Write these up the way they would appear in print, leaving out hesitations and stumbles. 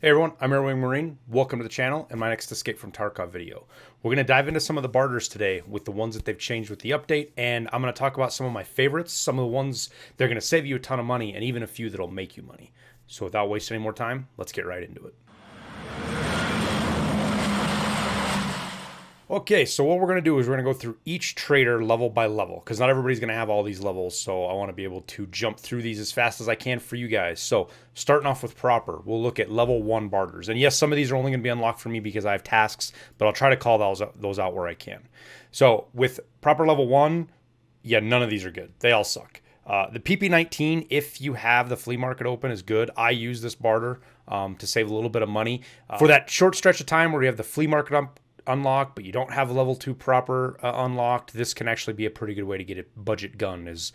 Hey everyone, I'm Airwingmarine. Welcome to the channel and my next Escape from Tarkov video. We're going to dive into some of the barters today with the ones that they've changed with the update, and I'm going to talk about some of my favorites, some of the ones they're going to save you a ton of money, and even a few that'll make you money. So without wasting any more time, let's get right into it. Okay, so what we're going to do is we're going to go through each trader level by level because not everybody's going to have all these levels, so I want to be able to jump through these as fast as I can for you guys. So starting off with Prapor, we'll look at level 1 barters. And yes, some of these are only going to be unlocked for me because I have tasks, but I'll try to call those out where I can. So with Prapor level 1, yeah, none of these are good. They all suck. The PP19, if you have the flea market open, is good. I use this barter to save a little bit of money. For that short stretch of time where you have the flea market unlocked, but you don't have level 2 Prapor unlocked, this can actually be a pretty good way to get a budget gun. Is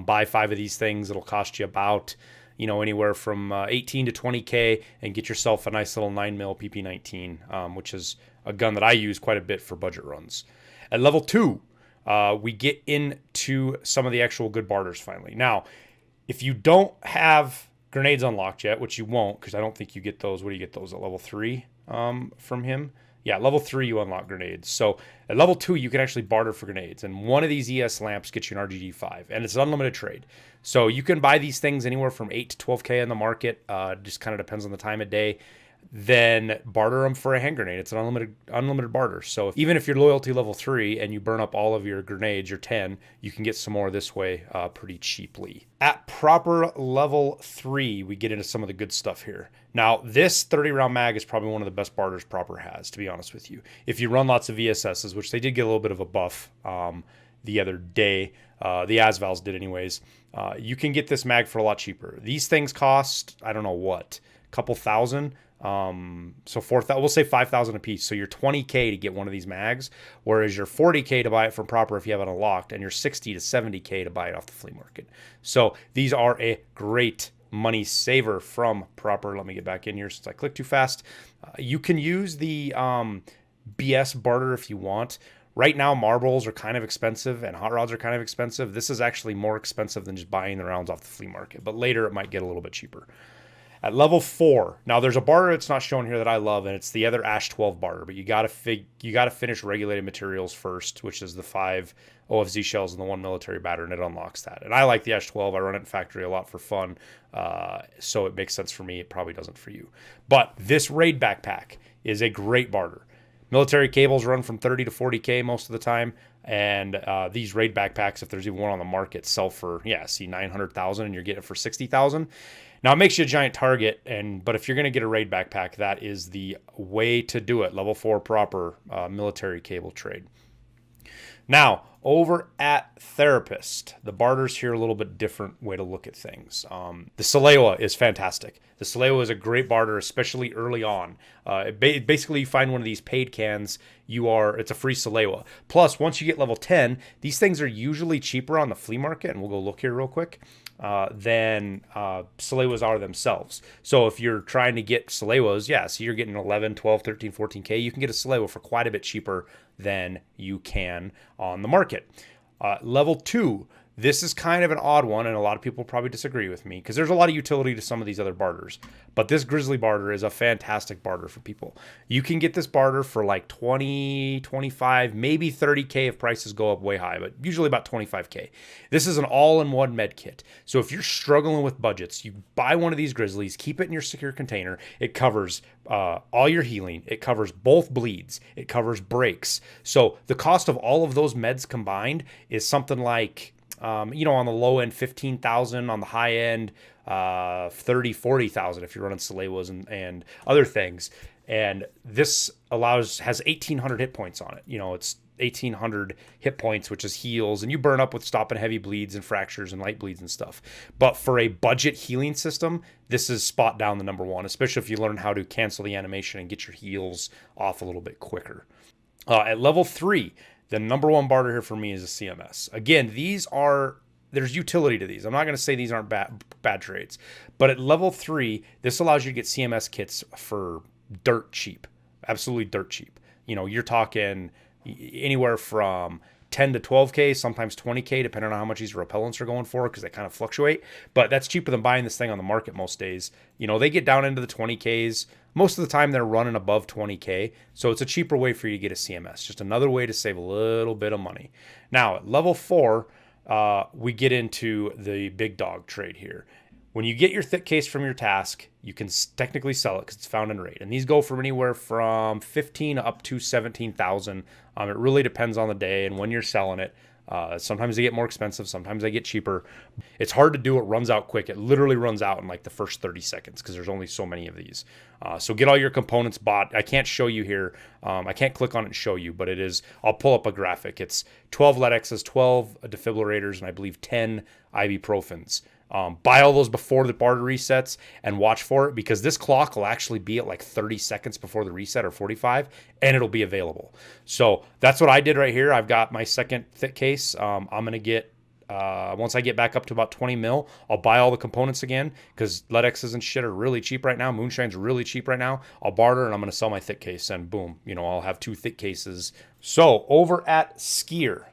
buy 5 of these things. It'll cost you about, anywhere from 18 to 20K, and get yourself a nice little 9mm PP19, which is a gun that I use quite a bit for budget runs. At level 2, we get into some of the actual good barters finally. Now, if you don't have grenades unlocked yet, which you won't, because I don't think you get those. What do you get those at level 3 from him? Yeah, level 3 you unlock grenades. So at level 2 you can actually barter for grenades, and one of these ES lamps gets you an RGD5, and it's an unlimited trade. So you can buy these things anywhere from 8 to 12K in the market. Just kind of depends on the time of day. Then barter them for a hand grenade. It's an unlimited barter. So even if you're loyalty level 3 and you burn up all of your grenades, your 10, you can get some more this way pretty cheaply. At Prapor level 3, we get into some of the good stuff here. Now, this 30-round mag is probably one of the best barters Prapor has, to be honest with you. If you run lots of VSSs, which they did get a little bit of a buff the other day, the Asvals did anyways, you can get this mag for a lot cheaper. These things cost, I don't know what, a couple thousand. So 4,000, we'll say 5,000 a piece. So you're 20K to get one of these mags, whereas you're 40K to buy it from Prapor if you have it unlocked, and you're 60 to 70K to buy it off the flea market. So these are a great money saver from Prapor. Let me get back in here since I clicked too fast. You can use the BS barter if you want. Right now, marbles are kind of expensive and hot rods are kind of expensive. This is actually more expensive than just buying the rounds off the flea market, but later it might get a little bit cheaper. At level 4, now there's a barter that's not shown here that I love, and it's the other Ash 12 barter, but you gotta finish regulated materials first, which is the 5 OFZ shells and the 1 military batter, and it unlocks that. And I like the Ash 12. I run it in factory a lot for fun, so it makes sense for me. It probably doesn't for you. But this raid backpack is a great barter. Military cables run from 30 to 40K most of the time, and these raid backpacks, if there's even one on the market, sell for, 900,000, and you're getting it for 60,000. Now, it makes you a giant target, but if you're going to get a raid backpack, that is the way to do it. Level 4 Prapor military cable trade. Now, over at Therapist, the barter's here a little bit different way to look at things. The Salewa is fantastic. The Salewa is a great barter, especially early on. Basically, you find one of these paid cans, it's a free Salewa. Plus, once you get level 10, these things are usually cheaper on the flea market, and we'll go look here real quick, than Salewas are themselves. So if you're trying to get Salewas, so you're getting 11, 12, 13, 14K, you can get a Salewa for quite a bit cheaper than you can on the market. Level 2, this is kind of an odd one, and a lot of people probably disagree with me because there's a lot of utility to some of these other barters. But this Grizzly barter is a fantastic barter for people. You can get this barter for like 20, 25, maybe 30K if prices go up way high, but usually about 25K. This is an all-in-one med kit. So if you're struggling with budgets, you buy one of these Grizzlies, keep it in your secure container. It covers all your healing. It covers both bleeds. It covers breaks. So the cost of all of those meds combined is something like, on the low end, 15,000, on the high end, 30, 40,000 if you're running Salewas and other things. And this has 1,800 hit points on it. It's 1,800 hit points, which is heals, and you burn up with stopping heavy bleeds and fractures and light bleeds and stuff. But for a budget healing system, this is spot down the number 1, especially if you learn how to cancel the animation and get your heals off a little bit quicker. At level 3, the number 1 barter here for me is a CMS. Again, there's utility to these. I'm not going to say these aren't bad trades, but at level 3, this allows you to get CMS kits for dirt cheap, absolutely dirt cheap. You're talking anywhere from 10 to 12K, sometimes 20K, depending on how much these repellents are going for, because they kind of fluctuate. But that's cheaper than buying this thing on the market most days. You know, they get down into the 20Ks. Most of the time, they're running above 20K. So it's a cheaper way for you to get a CMS. Just another way to save a little bit of money. Now, at level 4, we get into the big dog trade here. When you get your thick case from your task, you can technically sell it because it's found in raid. And these go from anywhere from 15 up to 17,000. It really depends on the day and when you're selling it. Sometimes they get more expensive. Sometimes they get cheaper. It's hard to do. It runs out quick. It literally runs out in like the first 30 seconds because there's only so many of these. So get all your components bought. I can't show you here. I can't click on it and show you, but it is, I'll pull up a graphic. It's 12 LEDXs, 12 defibrillators, and I believe 10 ibuprofens. Buy all those before the barter resets and watch for it, because this clock will actually be at like 30 seconds before the reset, or 45, and it'll be available. So that's what I did right here. I've got my second thick case. I'm going to get, once I get back up to about 20 mil, I'll buy all the components again, because LEDXs and shit are really cheap right now. Moonshine's really cheap right now. I'll barter and I'm going to sell my thick case, and boom, you know, I'll have 2 thick cases. So over at Skier,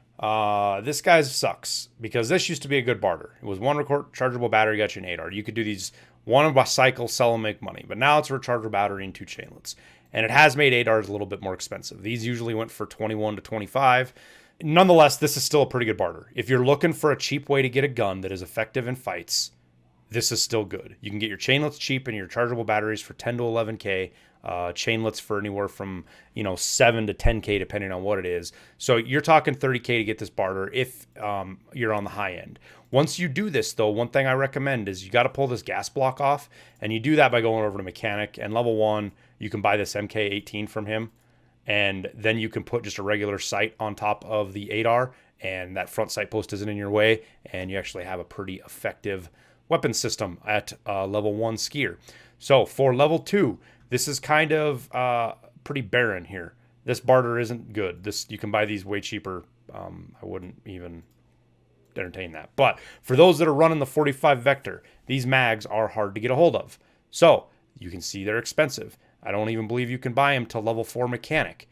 this guy sucks, because this used to be a good barter. It was 1 rechargeable battery, got you an 8R. You could do these 1 by cycle, sell and make money. But now it's a rechargeable battery and 2 chainlets. And it has made 8Rs a little bit more expensive. These usually went for 21 to 25. Nonetheless, this is still a pretty good barter. If you're looking for a cheap way to get a gun that is effective in fights, this is still good. You can get your chainlets cheap and your rechargeable batteries for 10 to 11K. Chainlets for anywhere from, you know, 7 to 10K, depending on what it is. So you're talking 30K to get this barter if you're on the high end. Once you do this, though, one thing I recommend is you got to pull this gas block off, and you do that by going over to mechanic. And level 1, you can buy this MK18 from him, and then you can put just a regular sight on top of the 8R, and that front sight post isn't in your way, and you actually have a pretty effective weapon system at level 1 Skier. So for level 2, this is kind of pretty barren here. This barter isn't good. You can buy these way cheaper. I wouldn't even entertain that. But for those that are running the 45 Vector, these mags are hard to get a hold of. So you can see they're expensive. I don't even believe you can buy them till level 4 mechanic.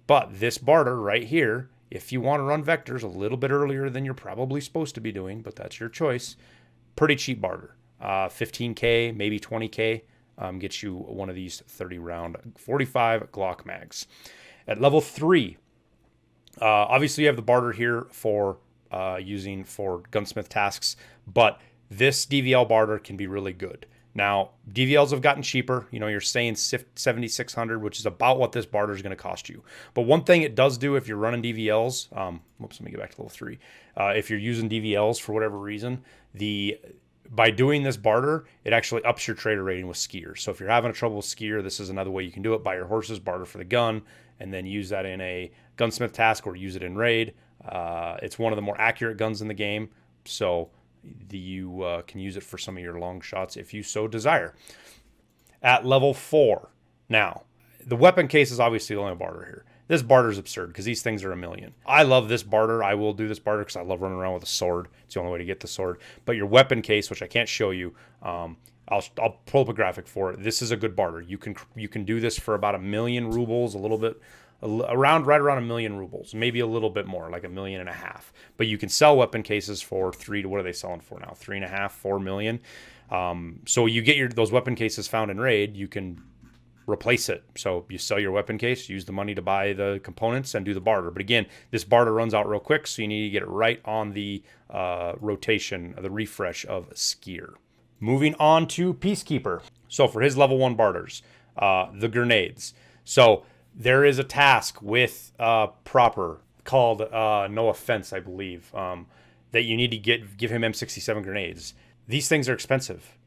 But this barter right here, if you want to run vectors a little bit earlier than you're probably supposed to be doing, but that's your choice, pretty cheap barter. 15K, maybe 20K. Gets you one of these 30 round 45 Glock mags. At level 3, obviously you have the barter here for using for gunsmith tasks, but this DVL barter can be really good. Now, DVLs have gotten cheaper. You know, you're saying 7,600, which is about what this barter is going to cost you. But one thing it does do if you're running DVLs, let me get back to level 3. If you're using DVLs for whatever reason, by doing this barter, it actually ups your trader rating with Skier. So if you're having trouble with Skier, this is another way you can do it. Buy your horses, barter for the gun, and then use that in a gunsmith task or use it in raid. It's one of the more accurate guns in the game, so you can use it for some of your long shots if you so desire. At level 4, now, the weapon case is obviously the only barter here. This barter is absurd because these things are $1 million. I love this barter. I will do this barter because I love running around with a sword. It's the only way to get the sword. But your weapon case, which I can't show you, I'll pull up a graphic for it. This is a good barter. You can do this for about 1 million rubles, right around 1 million rubles, maybe a little bit more, like 1.5 million. But you can sell weapon cases for what are they selling for now? 3.5, 4 million. So you get those weapon cases found in raid. You can replace it. So you sell your weapon case, use the money to buy the components, and do the barter. But again, this barter runs out real quick, so you need to get it right on the rotation, the refresh of Skier. Moving on to Peacekeeper. So for his level 1 barters, the grenades. So there is a task with Prapor called No Offense, I believe, that you need to give him M67 grenades. These things are expensive.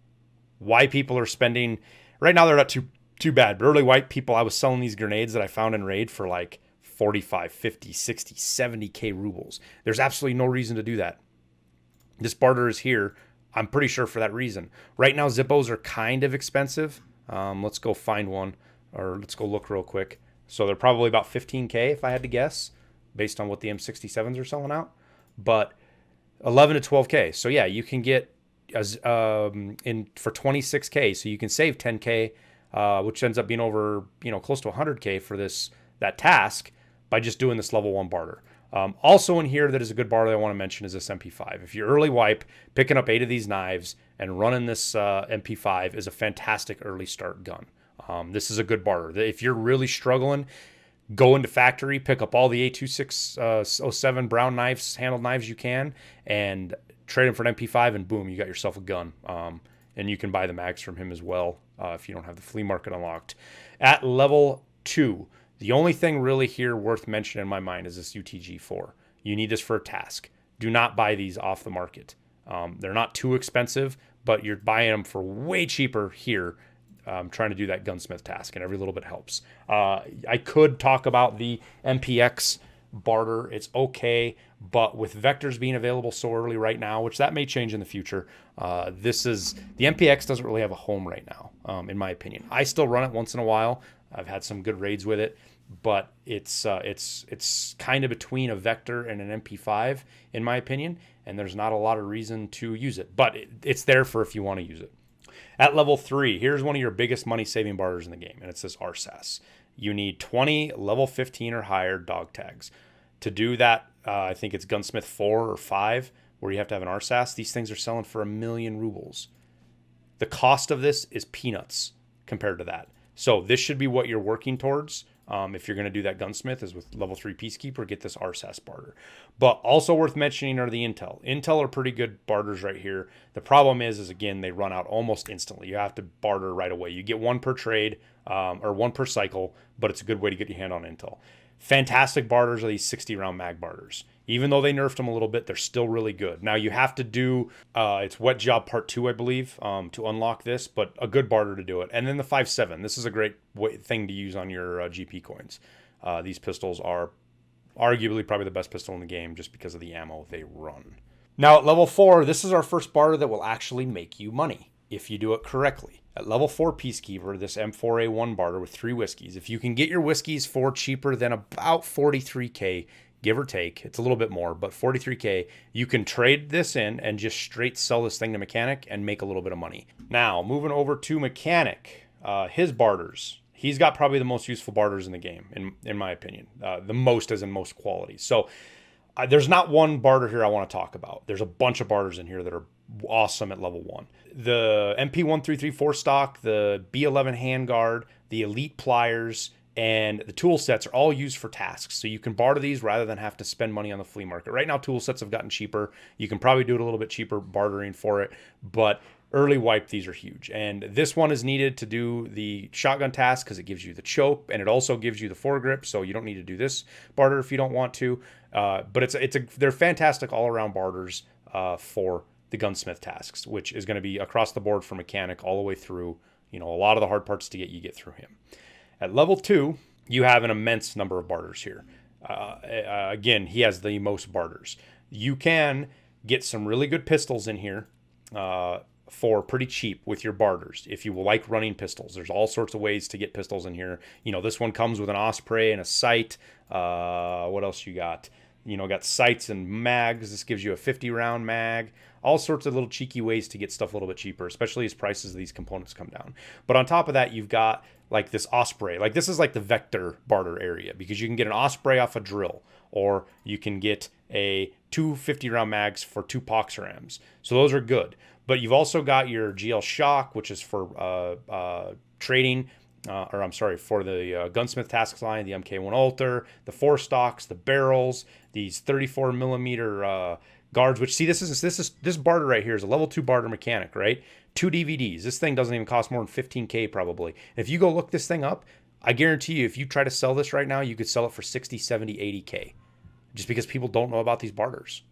Why people are spending... Right now they're not too bad, but early white people, I was selling these grenades that I found in raid for like 45, 50, 60, 70K rubles. There's absolutely no reason to do that. This barter is here, I'm pretty sure, for that reason. Right now, Zippos are kind of expensive. Let's go find one, or let's go look real quick. So they're probably about 15K if I had to guess, based on what the M67s are selling out. But 11 to 12K. So yeah, you can get for 26K. So you can save 10K. Which ends up being over, close to 100K for that task by just doing this level 1 barter. Also in here that is a good barter that I want to mention is this MP5. If you're early wipe, picking up 8 of these knives and running this MP5 is a fantastic early start gun. This is a good barter. If you're really struggling, go into factory, pick up all the A2607 brown knives, handled knives you can, and trade them for an MP5, and boom, you got yourself a gun. And you can buy the mags from him as well if you don't have the flea market unlocked. At level 2, the only thing really here worth mentioning in my mind is this UTG4. You need this for a task. Do not buy these off the market. They're not too expensive, but you're buying them for way cheaper here. Trying to do that gunsmith task, and every little bit helps. I could talk about the MPX barter. It's okay, but with vectors being available so early right now, which that may change in the future, the MPX doesn't really have a home right now, in my opinion. I still run it once in a while. I've had some good raids with it, but it's kind of between a vector and an MP5, in my opinion, and there's not a lot of reason to use it, but it's there for if you want to use it. At level 3, here's one of your biggest money-saving barters in the game, and it's this RSAS. You need 20 level 15 or higher dog tags. To do that, I think it's Gunsmith 4 or 5, where you have to have an RSAS. These things are selling for 1,000,000 rubles. The cost of this is peanuts compared to that. So this should be what you're working towards. If you're going to do that gunsmith is with level 3 Peacekeeper, get this RSAS barter. But also worth mentioning are the Intel. Intel are pretty good barters right here. The problem is again, they run out almost instantly. You have to barter right away. You get one per trade or one per cycle, but it's a good way to get your hand on Intel. Fantastic barters are these 60 round mag barters. Even though they nerfed them a little bit, they're still really good. Now you have to do, it's Wet Job Part 2, I believe, to unlock this, but a good barter to do it. And then the 5.7. This is a great thing to use on your GP coins. These pistols are arguably probably the best pistol in the game just because of the ammo they run. Now at level 4, this is our first barter that will actually make you money if you do it correctly. At level 4 Peacekeeper, this M4A1 barter with 3 whiskeys. If you can get your whiskeys for cheaper than about 43k, give or take, it's a little bit more, but 43k, you can trade this in and just straight sell this thing to Mechanic and make a little bit of money. Now, moving over to Mechanic, his barters. He's got probably the most useful barters in the game, in my opinion. The most as in most quality. So there's not one barter here I want to talk about. There's a bunch of barters in here that are awesome at level 1. The MP1334 stock, the B11 handguard, the elite pliers, and the tool sets are all used for tasks. So you can barter these rather than have to spend money on the flea market. Right now, tool sets have gotten cheaper. You can probably do it a little bit cheaper bartering for it, but early wipe, these are huge. And this one is needed to do the shotgun task because it gives you the choke, and it also gives you the foregrip, so you don't need to do this barter if you don't want to. But they're fantastic all-around barters for the gunsmith tasks, which is going to be across the board for Mechanic all the way through. You know, a lot of the hard parts to get, you get through him. At level 2, you have an immense number of barters here. Again, he has the most barters. You can get some really good pistols in here for pretty cheap with your barters if you like running pistols. There's all sorts of ways to get pistols in here. You know, this one comes with an Osprey and a sight. What else you got? You know, got sights and mags. This gives you a 50-round mag. All sorts of little cheeky ways to get stuff a little bit cheaper, especially as prices of these components come down. But on top of that, you've got like this Osprey. Like this is like the vector barter area because you can get an Osprey off a drill, or you can get a 250-round mags for 2 Poxrams. So those are good. But you've also got your GL Shock, which is for trading. For the gunsmith task line, the MK1 Alter, the 4 stocks, the barrels, these 34 millimeter guards. Which, see, this barter right here is a level 2 barter Mechanic, right? 2 DVDs. This thing doesn't even cost more than 15k probably. If you go look this thing up, I guarantee you, if you try to sell this right now, you could sell it for 60, 70, 80k, just because people don't know about these barters.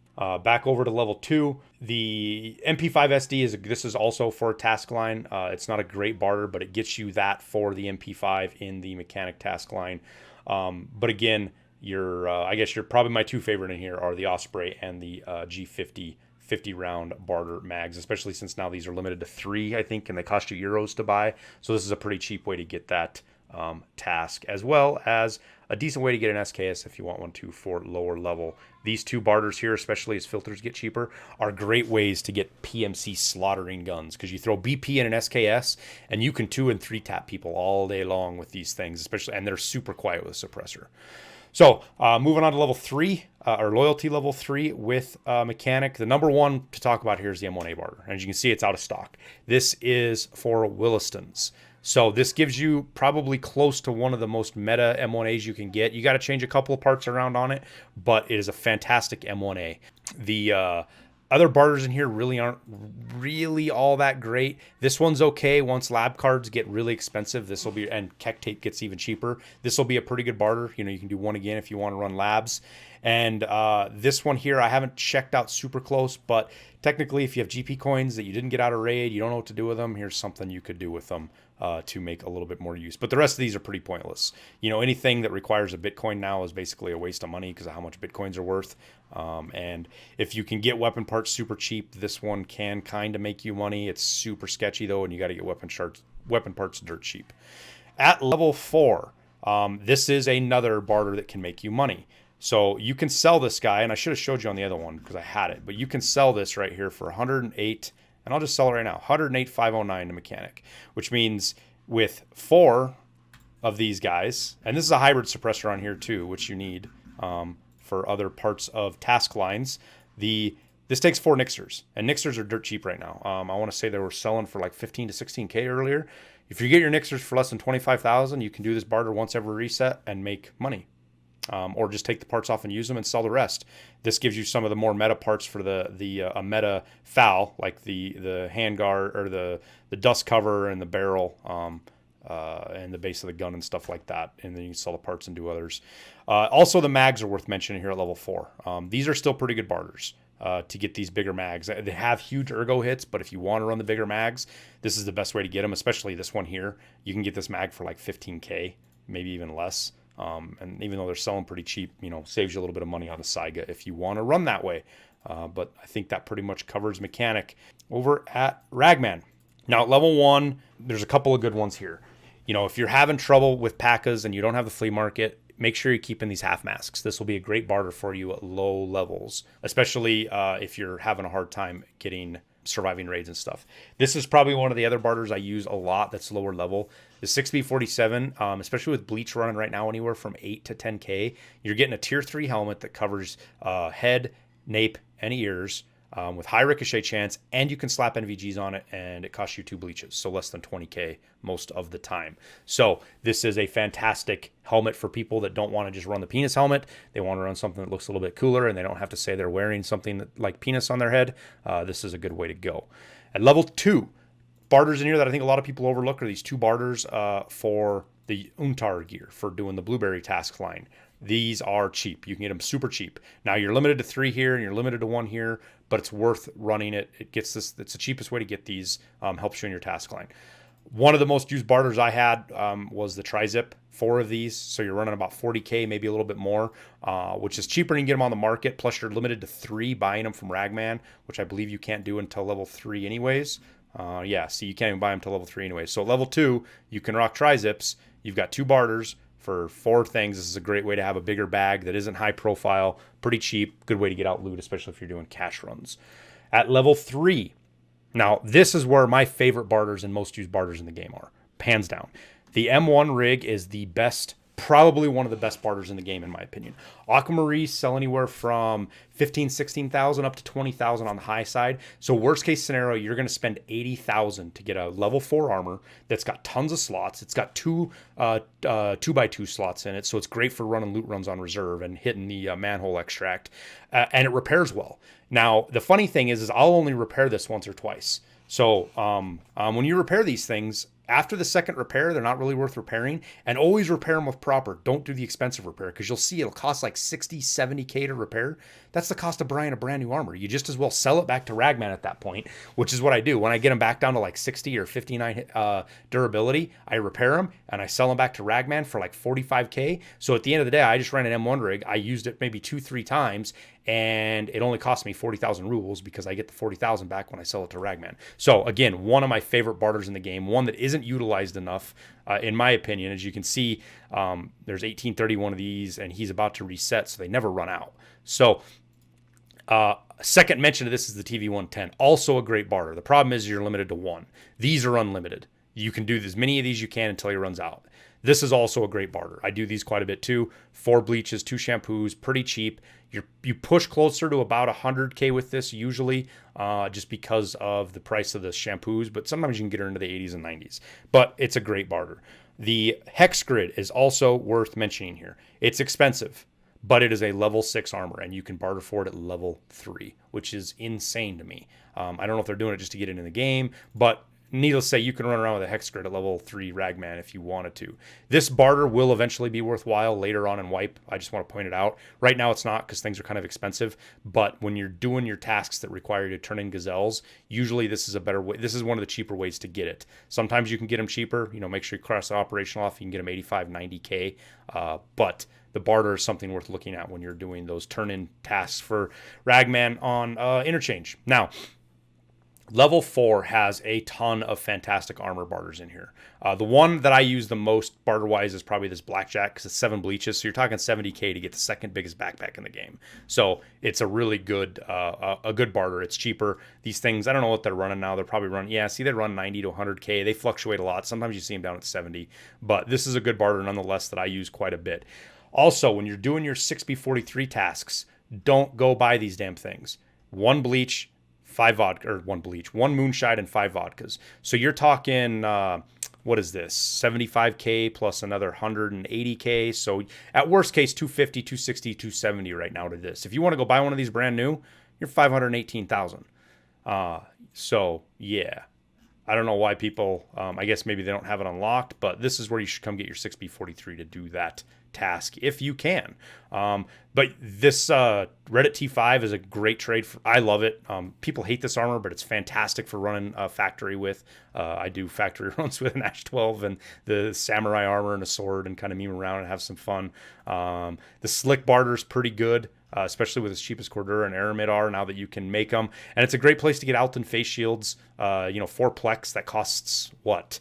Back over to level 2, the MP5 SD this is also for a task line. It's not a great barter, but it gets you that for the MP5 in the Mechanic task line. But again, I guess you're probably my 2 favorite in here are the Osprey and the G50 50-round barter mags, especially since now these are limited to 3, I think, and they cost you euros to buy. So this is a pretty cheap way to get that task, as well as a decent way to get an SKS if you want one too for lower level. These 2 barters here, especially as filters get cheaper, are great ways to get PMC slaughtering guns, because you throw BP in an SKS and you can 2 and 3 tap people all day long with these things, especially, and they're super quiet with a suppressor. So moving on to level 3, or loyalty level 3 with mechanic. The number one to talk about here is the M1A barter. As you can see, it's out of stock. This is for Willistons. So this gives you probably close to one of the most meta M1As you can get. You got to change a couple of parts around on it, but it is a fantastic M1A. The other barters in here really aren't really all that great. This one's okay. Once lab cards get really expensive, this will be, and Keck tape gets even cheaper, this will be a pretty good barter. You know, you can do one again if you want to run labs. And this one here, I haven't checked out super close, but technically if you have GP coins that you didn't get out of raid, you don't know what to do with them, here's something you could do with them to make a little bit more use. But the rest of these are pretty pointless. You know, anything that requires a Bitcoin now is basically a waste of money because of how much Bitcoins are worth. And if you can get weapon parts super cheap, this one can kind of make you money. It's super sketchy though, and you got to get weapon parts dirt cheap. At level 4, this is another barter that can make you money. So you can sell this guy, and I should have showed you on the other one because I had it, but you can sell this right here for 108, and I'll just sell it right now, 108,509 to mechanic, which means with 4 of these guys, and this is a hybrid suppressor on here too, which you need for other parts of task lines. This takes 4 Nixers, and Nixers are dirt cheap right now. I want to say they were selling for like 15 to 16K earlier. If you get your Nixers for less than 25,000, you can do this barter once every reset and make money. Or just take the parts off and use them and sell the rest. This gives you some of the more meta parts for the meta FAL, like the handguard or the dust cover and the barrel and the base of the gun and stuff like that. And then you can sell the parts and do others. Also, the mags are worth mentioning here at level 4. These are still pretty good barters to get these bigger mags. They have huge ergo hits, but if you want to run the bigger mags, this is the best way to get them, especially this one here. You can get this mag for like 15K, maybe even less. And even though they're selling pretty cheap, you know, saves you a little bit of money on the Saiga if you want to run that way. But I think that pretty much covers mechanic. Over at Ragman. Now at level 1, there's a couple of good ones here. You know, if you're having trouble with PACAs and you don't have the flea market, make sure you're keeping these half masks. This will be a great barter for you at low levels, especially if you're having a hard time surviving raids and stuff. This is probably one of the other barters I use a lot that's lower level. The 6B47, especially with Bleach running right now anywhere from 8 to 10K, you're getting a tier 3 helmet that covers head, nape, and ears with high ricochet chance, and you can slap NVGs on it, and it costs you 2 bleaches, so less than 20K most of the time. So this is a fantastic helmet for people that don't want to just run the penis helmet. They want to run something that looks a little bit cooler, and they don't have to say they're wearing something like penis on their head. This is a good way to go. At level 2, barters in here that I think a lot of people overlook are these 2 barters for the Untar gear for doing the blueberry task line. These are cheap. You can get them super cheap. Now you're limited to 3 here and you're limited to 1 here, but it's worth running it. It's the cheapest way to get these, helps you in your task line. One of the most used barters I had was the Tri-Zip, 4 of these. So you're running about 40K, maybe a little bit more, which is cheaper than you can get them on the market. Plus you're limited to 3 buying them from Ragman, which I believe you can't do until level 3 anyways. So you can't even buy them till level 3 anyways. So level 2, you can rock Tri-Zips. You've got 2 barters for 4 things. This is a great way to have a bigger bag that isn't high profile, pretty cheap, good way to get out loot, especially if you're doing cash runs. At level 3, now this is where my favorite barters and most used barters in the game are, hands down. The M1 rig is the best, probably one of the best barters in the game in my opinion. Aquamaries sell anywhere from 15, 16,000 up to 20,000 on the high side. So worst case scenario, you're going to spend 80,000 to get a level 4 armor that's got tons of slots. It's got 2x2 slots in it, so it's great for running loot runs on reserve and hitting the manhole extract, and it repairs well. Now the funny thing is I'll only repair this once or twice. So when you repair these things, after the second repair, they're not really worth repairing, and always repair them with Prapor. Don't do the expensive repair because you'll see it'll cost like 60, 70K to repair. That's the cost of buying a brand new armor. You just as well sell it back to Ragman at that point, which is what I do. When I get them back down to like 60 or 59 durability, I repair them and I sell them back to Ragman for like 45K. So at the end of the day, I just ran an M1 rig. I used it maybe 2-3 times, and it only cost me 40,000 rubles because I get the 40,000 back when I sell it to Ragman. So again, one of my favorite barters in the game, one that isn't utilized enough, in my opinion. As you can see, there's 1831 of these, and he's about to reset, so they never run out. So second mention of this is the TV-110, also a great barter. The problem is you're limited to 1. These are unlimited. You can do as many of these you can until he runs out. This is also a great barter. I do these quite a bit too. 4 bleaches, 2 shampoos, pretty cheap. You push closer to about 100K with this usually, just because of the price of the shampoos, but sometimes you can get her into the 80s and 90s. But it's a great barter. The hex grid is also worth mentioning here. It's expensive, but it is a level 6 armor, and you can barter for it at level 3, which is insane to me. I don't know if they're doing it just to get it in the game, but needless to say, you can run around with a hex grid at level 3 Ragman if you wanted to. This barter will eventually be worthwhile later on in wipe. I just want to point it out. Right now it's not, because things are kind of expensive, but when you're doing your tasks that require you to turn in gazelles, usually this is a better way. This is one of the cheaper ways to get it. Sometimes you can get them cheaper. Make sure you cross the operational off. You can get them 85, 90K, but the barter is something worth looking at when you're doing those turn-in tasks for Ragman on interchange. Now, level 4 has a ton of fantastic armor barters in here. The one that I use the most barter-wise is probably this Blackjack, because it's 7 bleaches, so you're talking 70K to get the second biggest backpack in the game. So it's a really good good barter. It's cheaper. These things, I don't know what they're running now. They're probably running, they run 90 to 100K. They fluctuate a lot. Sometimes you see them down at 70, but this is a good barter nonetheless that I use quite a bit. Also, when you're doing your 6B43 tasks, don't go buy these damn things. 1 bleach, 5 vodka, or 1 bleach, 1 moonshine, and 5 vodkas. So you're talking, what is this? 75K plus another 180K. So at worst case, 250, 260, 270 right now to this. If you want to go buy one of these brand new, you're 518,000. So yeah, I don't know why people, I guess maybe they don't have it unlocked, but this is where you should come get your 6B43 to do that task if you can. But this Reddit T5 is a great trade. I love it. People hate this armor, but it's fantastic for running a factory with. I do factory runs with an Ash 12 and the samurai armor and a sword and kind of meme around and have some fun. The slick barter is pretty good. Especially with as cheap as Cordura and Aramid are now that you can make them. And it's a great place to get Alton face shields. 4 plex that costs what?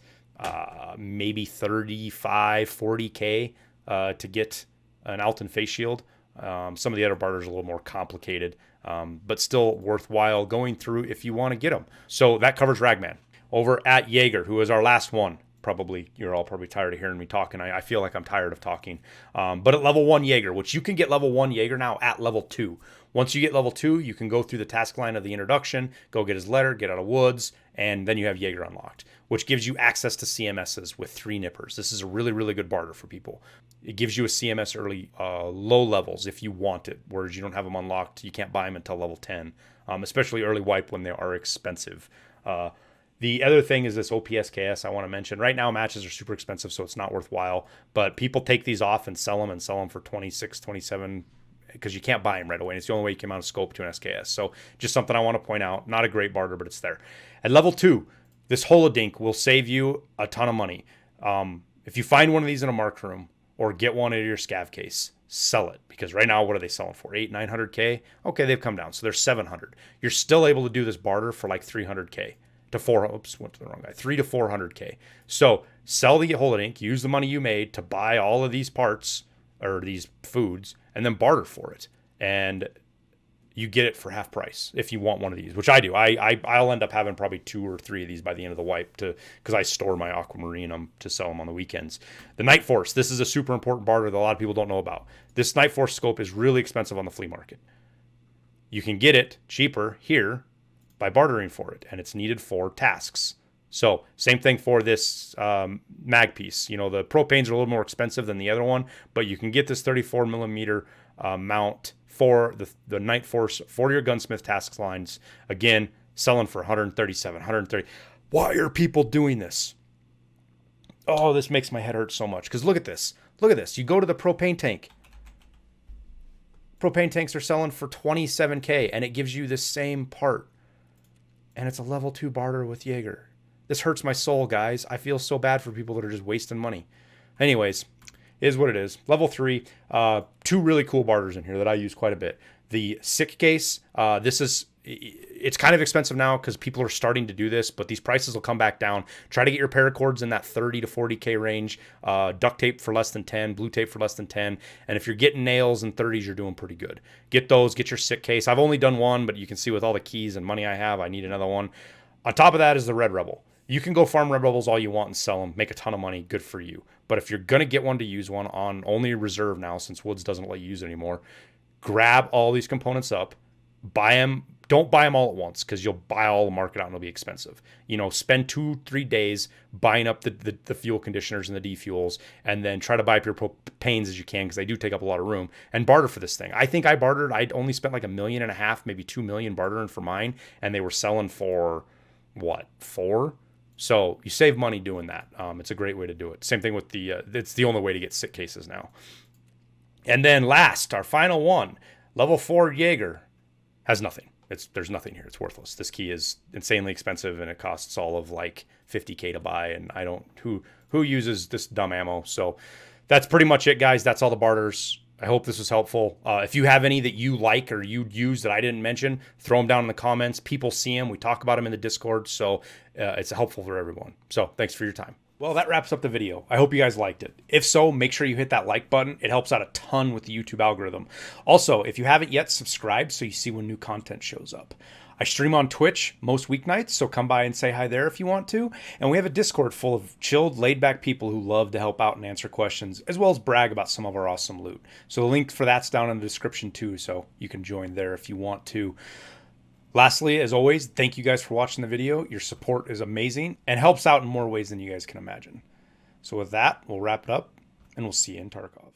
Maybe 35, 40K to get an Alton face shield. Some of the other barters are a little more complicated, but still worthwhile going through if you want to get them. So that covers Ragman. Over at Jaeger, who is our last one. You're all probably tired of hearing me talking. I feel like I'm tired of talking. But at level 1 Jaeger, which you can get level 1 Jaeger now at level 2. Once you get level 2, you can go through the task line of the introduction, go get his letter, get out of woods, and then you have Jaeger unlocked, which gives you access to CMSs with 3 nippers. This is a really, really good barter for people. It gives you a CMS early, low levels if you want it, whereas you don't have them unlocked. You can't buy them until level 10, especially early wipe when they are expensive. The other thing is this OPSKS I want to mention. Right now, matches are super expensive, so it's not worthwhile. But people take these off and sell them for 26, 27, because you can't buy them right away. And it's the only way you can mount a scope to an SKS. So just something I want to point out. Not a great barter, but it's there. At level 2, this Holodink will save you a ton of money. If you find one of these in a mark room or get one in your scav case, sell it, because right now, what are they selling for? 900K? Okay, they've come down, so they're 700. You're still able to do this barter for like 300K. To 3 to 400K. So sell the Holodink, use the money you made to buy all of these parts or these foods, and then barter for it. And you get it for half price if you want one of these, which I do. I'll end up having probably 2 or 3 of these by the end of the wipe because I store my Aquamarine to sell them on the weekends. The Night Force, this is a super important barter that a lot of people don't know about. This Night Force scope is really expensive on the flea market. You can get it cheaper here by bartering for it, and it's needed for tasks. So same thing for this mag piece. The propanes are a little more expensive than the other one, but you can get this 34 millimeter mount for the Night Force for your gunsmith tasks lines. Again, selling for 137, 130. Why are people doing this? Oh, this makes my head hurt so much. Because look at this. Look at this. You go to the propane tank. Propane tanks are selling for 27K, and it gives you the same part. And it's a level 2 barter with Jaeger. This hurts my soul, guys. I feel so bad for people that are just wasting money. Anyways, it is what it is. Level 3, 2 really cool barters in here that I use quite a bit. The sick case, it's kind of expensive now because people are starting to do this, but these prices will come back down. Try to get your paracords in that 30 to 40K range. Duct tape for less than 10, blue tape for less than 10. And if you're getting nails in 30s, you're doing pretty good. Get those, get your sick case. I've only done one, but you can see with all the keys and money I have, I need another one. On top of that is the Red Rebel. You can go farm red bubbles all you want and sell them, make a ton of money, good for you. But if you're going to get one to use one on only reserve now, since Woods doesn't let you use it anymore, grab all these components up, buy them. Don't buy them all at once because you'll buy all the market out and it'll be expensive. You know, spend 2-3 days buying up the fuel conditioners and the defuels, and then try to buy up your propanes as you can because they do take up a lot of room, and barter for this thing. I think I bartered. I only spent like $1.5 million, maybe $2 million bartering for mine, and they were selling for what, 4? So you save money doing that. It's a great way to do it. Same thing with the. It's the only way to get sick cases now. And then last, our final one, level 4 Jaeger has nothing. There's nothing here. It's worthless. This key is insanely expensive, and it costs all of like 50K to buy. And I don't who uses this dumb ammo. So that's pretty much it, guys. That's all the barters. I hope this was helpful. If you have any that you like or you'd use that I didn't mention, throw them down in the comments. People see them. We talk about them in the Discord. So it's helpful for everyone. So thanks for your time. Well, that wraps up the video. I hope you guys liked it. If so, make sure you hit that like button. It helps out a ton with the YouTube algorithm. Also, if you haven't yet, subscribe so you see when new content shows up. I stream on Twitch most weeknights, so come by and say hi there if you want to. And we have a Discord full of chilled, laid-back people who love to help out and answer questions, as well as brag about some of our awesome loot. So the link for that's down in the description too, so you can join there if you want to. Lastly, as always, thank you guys for watching the video. Your support is amazing and helps out in more ways than you guys can imagine. So with that, we'll wrap it up, and we'll see you in Tarkov.